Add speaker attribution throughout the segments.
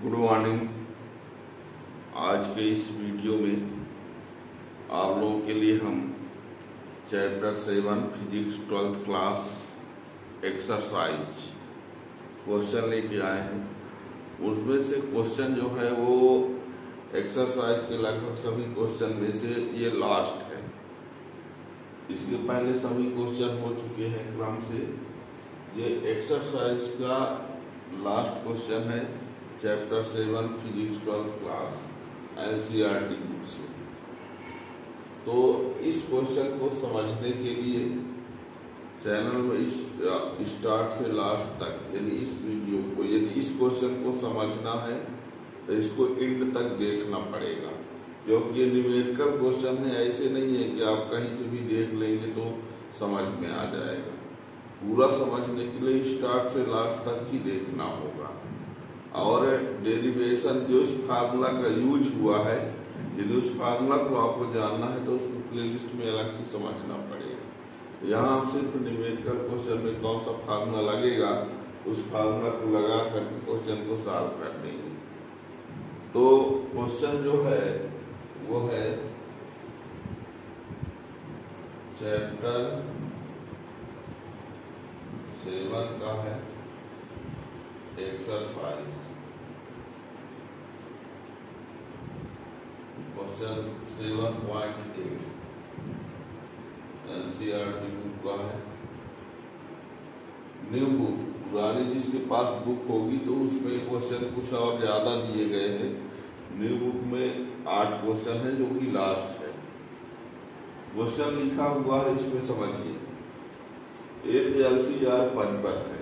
Speaker 1: Good morning. आज के इस वीडियो में आप लोगों के लिए हम chapter 7 physics 12th class exercise question लेके आए हैं। उसमें से क्वेश्चन जो है वो एक्सरसाइज के लगभग सभी क्वेश्चन में से ये लास्ट है। इसके पहले सभी क्वेश्चन हो चुके हैं क्रम से। ये एक्सरसाइज का लास्ट क्वेश्चन है chapter 7 physics 12th class NCERT book से। तो इस क्वेश्चन को समझने के लिए चैनल में स्टार्ट से लास्ट तक यानी इस वीडियो को, यदि इस क्वेश्चन को समझना है तो इसको एंड तक देखना पड़ेगा, क्योंकि ये न्यूमेरिकल क्वेश्चन है। ऐसे नहीं है कि आप कहीं से भी देख लेंगे तो समझ में आ जाएगा। पूरा समझने के लिए स्टार्ट से लास्ट तक ही देखना होगा। और डेरिवेशन जो इस फार्मूला का यूज हुआ है, यदि उस फार्मूला को आपको जानना है तो उसको प्लेलिस्ट में अलग से समझना पड़ेगा। यहाँ हम सिर्फ न्यूमेरिकल क्वेश्चन में कौन सा फार्मूला लगेगा उस फार्मूला को लगा करके क्वेश्चन को सॉल्व कर देंगे। तो क्वेश्चन जो है वो है चैप्टर 7 का है एक्सरसाइज। क्वेश्चन 7.8 एनसीईआरटी बुक का है। न्यू बुक, पुरानी जिसके पास बुक होगी तो उसमें क्वेश्चन कुछ और ज्यादा दिए गए हैं। न्यू बुक में 8 क्वेश्चन है जो कि लास्ट है। क्वेश्चन लिखा हुआ है, इसमें समझिए। एक एलसीआर परिपथ है,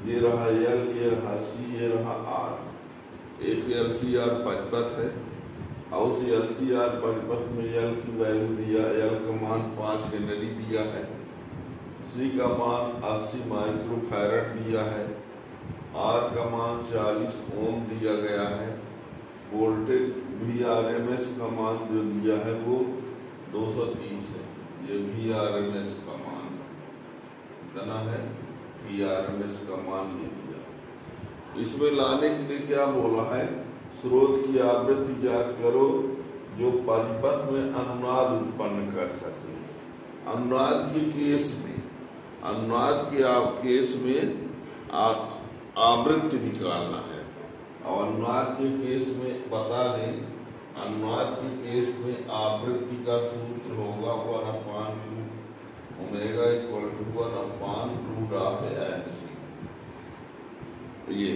Speaker 1: ये रहा एल, ये रहा सी, ये रहा आर। एक एलसीआर परिपथ है और उस एलसीआर परिपथ में एल की वैल्यू दिया, एल का मान 5 हेनरी दिया है, सी का मान 80 माइक्रोफैरड दिया है, आर का मान 40 ओम दिया गया है, वोल्टेज VRMS का मान जो दिया है वो 230 है। ये VRMS का मान कितना है, VRMS का मान ये दिया। इसमें लाने के लिए क्या बोला है, स्रोत की आवृत्ति ज्ञात करो जो परिपथ में अनुनाद उत्पन्न कर सके। अनुनाद के केस में, अनुनाद के केस में आवृत्ति निकालना है। और अनुनाद के केस में बता दें, अनुनाद के केस में आवृत्ति का सूत्र होगा 1/2 ओमेगा इक्वल टू 1/√LC। ये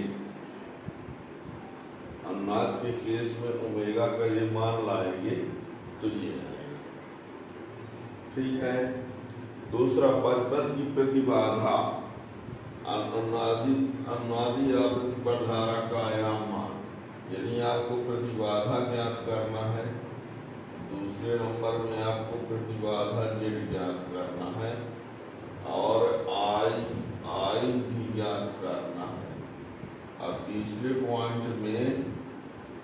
Speaker 1: अनुनाद के केस में ओमेगा का ये मान लाएंगे तो ये आएगा। ठीक है। दूसरा, परिपथ की प्रतिबाधा, अनुनादी आवृत्ति पर धारा का आयाम मान। यदि आपको प्रतिबाधा ज्ञात करना है, दूसरे नंबर में आपको प्रतिबाधा Z ज्ञात करना है और I भी ज्ञात करना है। और तीसरे पॉइंट में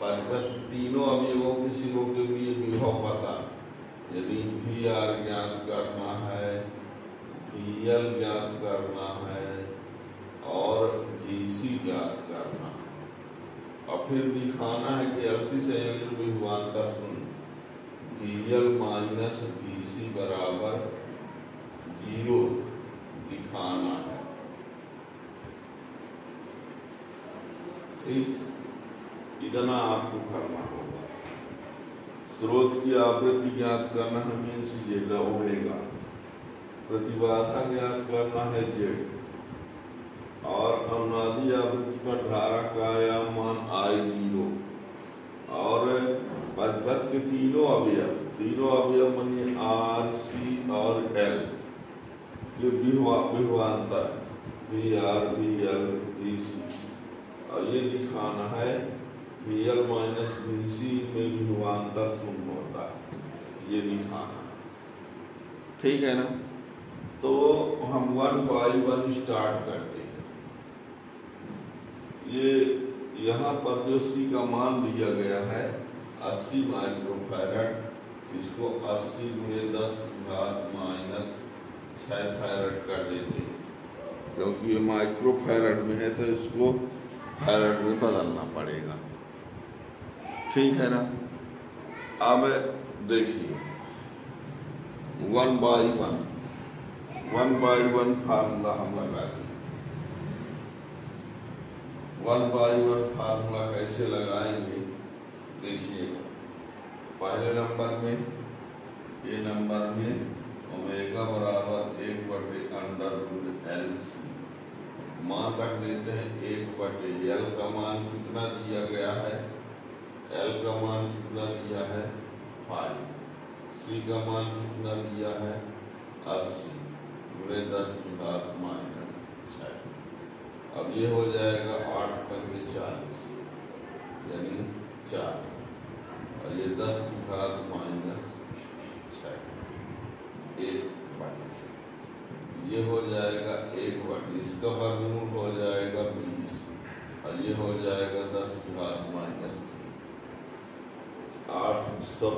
Speaker 1: परिपथ तीनों अवयवों के सिरों के लिए विभव पता। यदि VR ज्ञात करना है, VL ज्ञात करना है और VC ज्ञात करना है। और फिर दिखाना है कि LC संयोजन विभवांतर शून्य, VL माइनस VC बराबर 0 दिखाना है। ठीक, इतना आपको करना होगा। स्रोत की आवृत्ति ज्ञात करना है, मीन्स ये होगा। प्रतिबाधा ज्ञात करना है Z और अनुनादी आवृत्ति पर धारा का आयाम मान I0 और परिपथ के तीनों अवयव मानिए R, C और L जो विभवांतर VR, VL, VC। और ये दिखाना है VL माइनस VC में विभवांतर शून्य होता है, ये दिखाना। ठीक है ना। तो हम 1 by 1 स्टार्ट करते हैं। ये यहाँ पर जो C का मान दिया गया है 80 माइक्रोफैरड, इसको 80 × 10⁻⁻6 फैरड कर देते हैं, क्योंकि ये माइक्रोफैरड में है तो इसको फैरेड में बदलना पड़ेगा। ठीक है ना। अब देखिए 1/1 फार्मूला हम लगाते हैं। 1/1 फार्मूला कैसे लगाएंगे देखिएगा। पहले नंबर में ये नंबर में ओमेगा बराबर 1/√LC मान रख देते हैं 1/L का मान कितना दिया गया है, L का मान कितना दिया है 5, C का मान कितना दिया है 80 × 10⁻⁻⁶। अब ये हो जाएगा 8×5 = 40 यानी 4 और ये 10⁻⁻⁶ 1/, ये हो जाएगा 1/, इसका वर्गमूल हो जाएगा 20 और ये हो जाएगा 10⁻⁻3। 80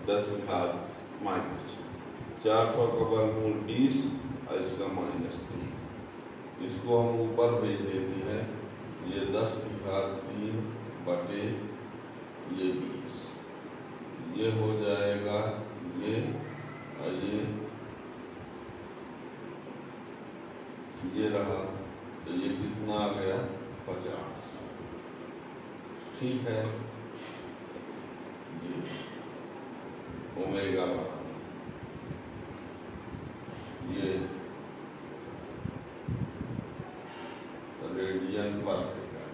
Speaker 1: 10⁻⁻⁶ 400 का वर्गमूल 20 और इसका -3। इसको हम ऊपर भेज देते हैं। ये 10⁻3 बटे ये 20, ये हो जाएगा ये और ये रहा, तो ये कितना आ गया 50। ठीक है। ये ओमेगा ये रेडियन पर सेकंड।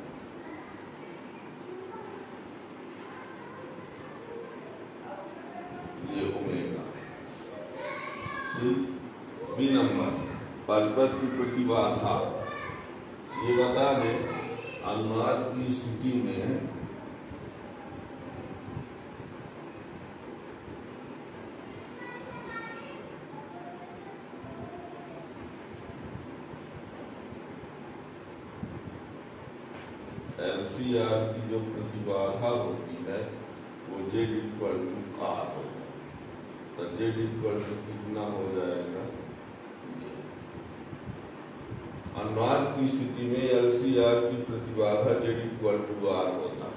Speaker 1: ये ओमेगा। ठीक। बी नंबर परिपथ की प्रतिबाधा। ये बता दें अनुनाद की स्थिति में LCR की जो प्रतिबाधा होती है वो Z = R होता है। तो Z = कितना हो जाएगा, अनुनाद की स्थिति में LCR की प्रतिबाधा Z = R होता है।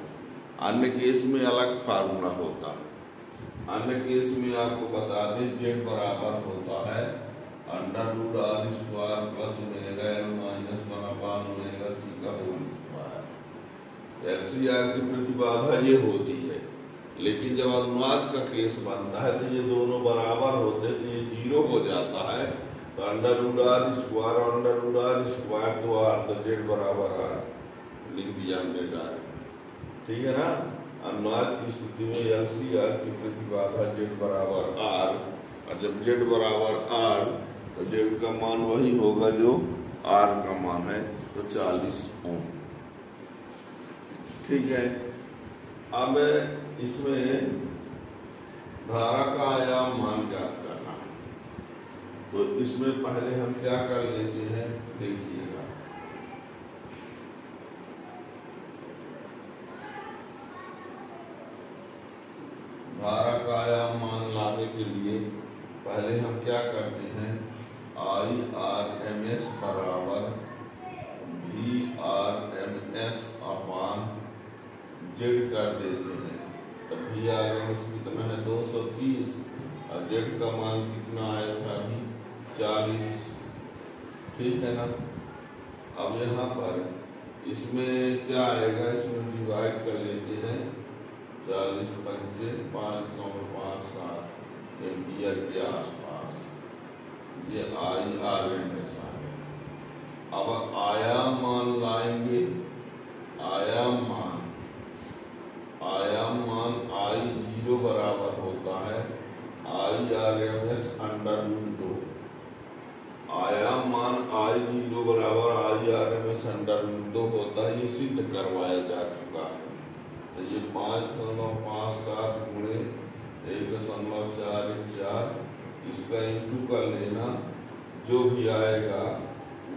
Speaker 1: अन्य केस में अलग फार्मूला होता है। अन्य केस में आपको बता दें Z बराबर होता है √R² + ω/L - 1/ω/C का होल स्क्वायर। LCR की प्रतिबाधा ये होती है, लेकिन जब अनुनाद का केस बनता है तो ये दोनों बराबर होते हैं, तो ये 0 हो जाता है। तो √R² और √R² तो R, तो Z बराबर R लिख दिया हमने डायरेक्ट। ठीक है ना। अनुनाद की स्थिति में LCR की प्रतिबाधा Z बराबर R, और जब Z बराबर R तो Z का मान वही होगा जो R का मान है, तो 40 ओम। ठीक है। अब इसमें धारा का आयाम मान ज्ञात करना है, तो इसमें पहले हम क्या कर लेते हैं देखिएगा। धारा का आयाम मान लाने के लिए पहले हम क्या करते हैं, IRMS बराबर VRMS/Z कर देते हैं। तो VRMS कितना है 230 और Z का मान कितना आया था अभी 40। ठीक है ना। अब यहाँ पर इसमें क्या आएगा, इसमें डिवाइड कर लेते हैं। 40 × 5 = 5,7 एम्पियर के आसपास। ये IRMS आ गया। अब आयाम मान लाएंगे। आयाम मान I0 बराबर होता है IRMS/2। आयाम मान I0 बराबर IRMS/2 होता है। ये सिद्ध करवाया जा चुका है। तो ये 5.57 × 1.414, इसका इंटू कर लेना, जो भी आएगा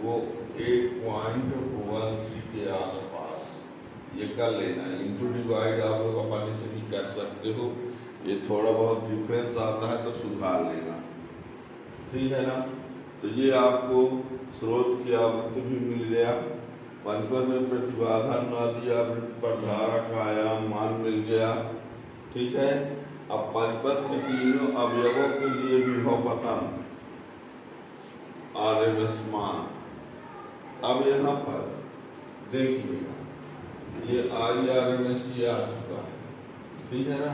Speaker 1: वो 8.13 के आसपास ये कर लेना। इंटू डिवाइड आप लोग आसानी से भी कर सकते हो, ये थोड़ा बहुत डिफरेंस आता है तो सुधार लेना। ठीक है ना। तो ये आपको स्रोत की आवृत्ति भी मिल गया, परिपथ में प्रतिबाधा अनुनादी आवृत्ति पर धारा का आयाम मान मिल गया। ठीक है, अब परिपथ के तीनों अवयवों के लिए विभव पता RMS मान। अब यहाँ पर देखिएगा, ये RMS ये आ चुका है, ठीक है ना।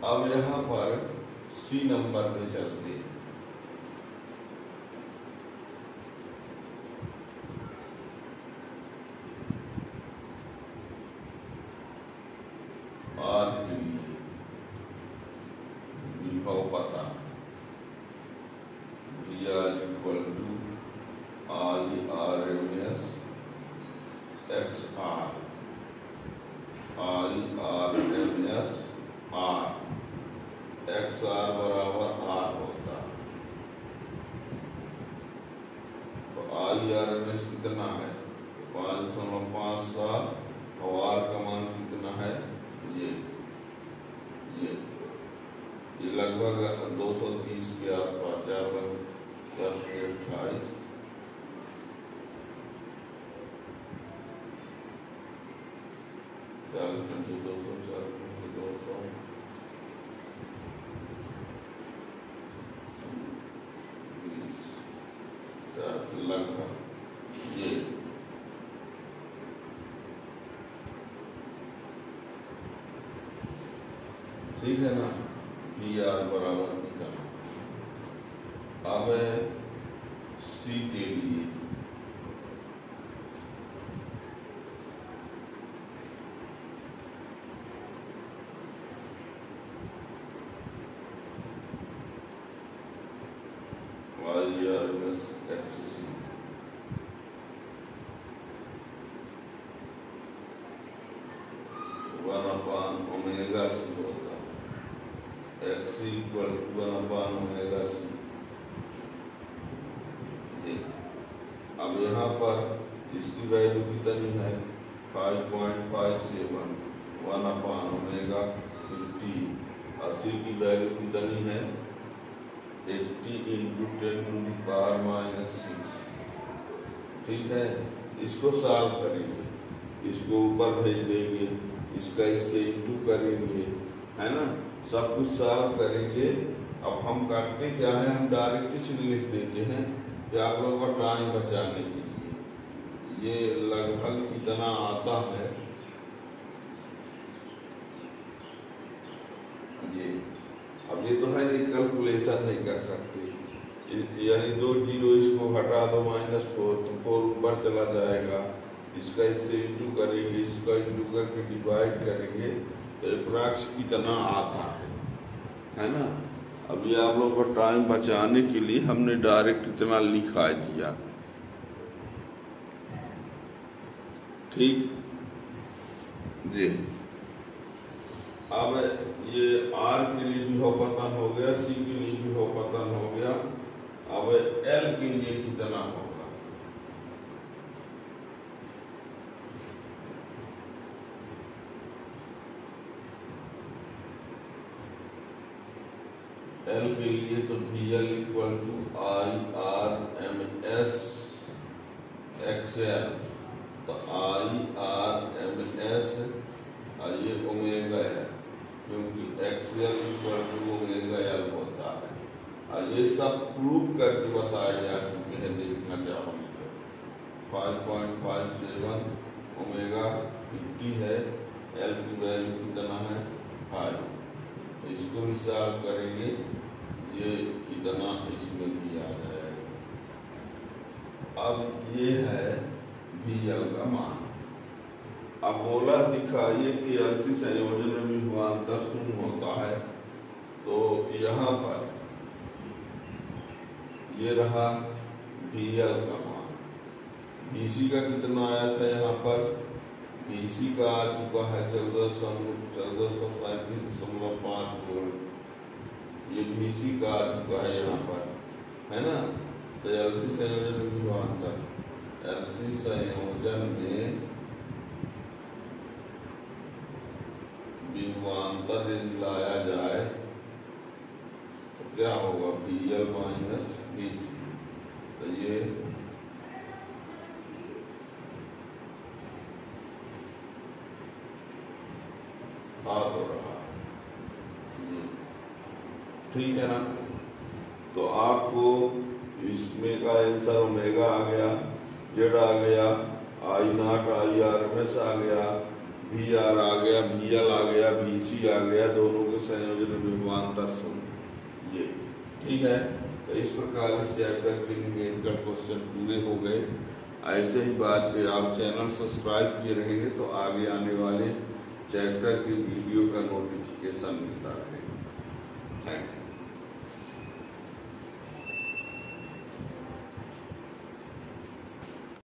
Speaker 1: अब यहाँ पर C नंबर पे चलते हैं। R के लिए विभव पता IRMS XR IRMS R XR बराबर R होता है। तो IRMS कितना है 5.57 और R का मान कितना है ये लगभग 230 के आसपास 4/428 लगभग ये ठीक है ना। PR बराबर कितना। अब C के लिए IRMS XC ∴ होता है। XC = 1/ω∧C। अब यहाँ पर इसकी वैल्यू कितनी है 5.57 1/ω50 और C की वैल्यू कितनी है 80 × 10⁻⁶। ठीक है, इसको सॉल्व करेंगे, इसको ऊपर भेज देंगे, इसका इससे इंटू करेंगे, है ना। सब कुछ सॉल्व करेंगे। अब हम करते क्या है, हम डायरेक्ट इसलिए लिख देते हैं कि आप लोगों का टाइम बचाने के लिए। ये लगभग कितना आता है ये, अब ये तो है ये कैलकुलेशन नहीं कर सकते, यानी 2 जीरो इसको हटा दो -4 तो 4 ऊपर चला जाएगा, इसका इससे इंटू करेंगे, इसका इंटू करके डिवाइड करेंगे तो अप्रॉक्स कितना आता है ना। अभी आप लोगों को टाइम बचाने के लिए हमने डायरेक्ट इतना लिखा दिया। ठीक जी। अब ये R के लिए भी विभवपतन हो गया, C के लिए भी विभवपतन हो गया। अब L के लिए कितना होगा L के लिए तो VL = IRMS XL। तो IRMS ये ओमेगा है, क्योंकि XL = ω/L होता है। और ये सब प्रूव करके बताया जा चुके हैं, देखना चाहोगे 5.57 ω50 है, L की वैल्यू कितना है 5। तो इसको भी सॉल्व करेंगे, ये कितना इसमें भी आ जाएगा। अब ये है VL का मान। अब बोला दिखाइए कि LC संयोजन में विभवांतर 0 होता है। तो यहाँ पर ये रहा VL का मान। VC का कितना आया था, यहाँ पर VC का आ चुका है 1437.5 वोल्ट। ये VC का आ चुका है यहाँ पर, है ना। तो LC संयोजन में विभवांतर, LC संयोजन में विभवांतर यदि लाया जाए तो क्या होगा VL - VC। तो ये घात हो रहा है, ठीक है ना। तो आपको इसमें का आंसर ओमेगा आ गया, जेड आ गया, I not I R M S आ गया, वी आर आ गया, वी एल आ गया, वी सी आ गया, दोनों के संयोजन में विभवांतर ये, ठीक है। तो इस प्रकार इस चैप्टर के मेन कट क्वेश्चन पूरे हो गए। ऐसे ही बात पे आप चैनल सब्सक्राइब किए रहेंगे तो आगे आने वाले चैप्टर की वीडियो का नोटिफिकेशन मिलता रहेगा। Thank you.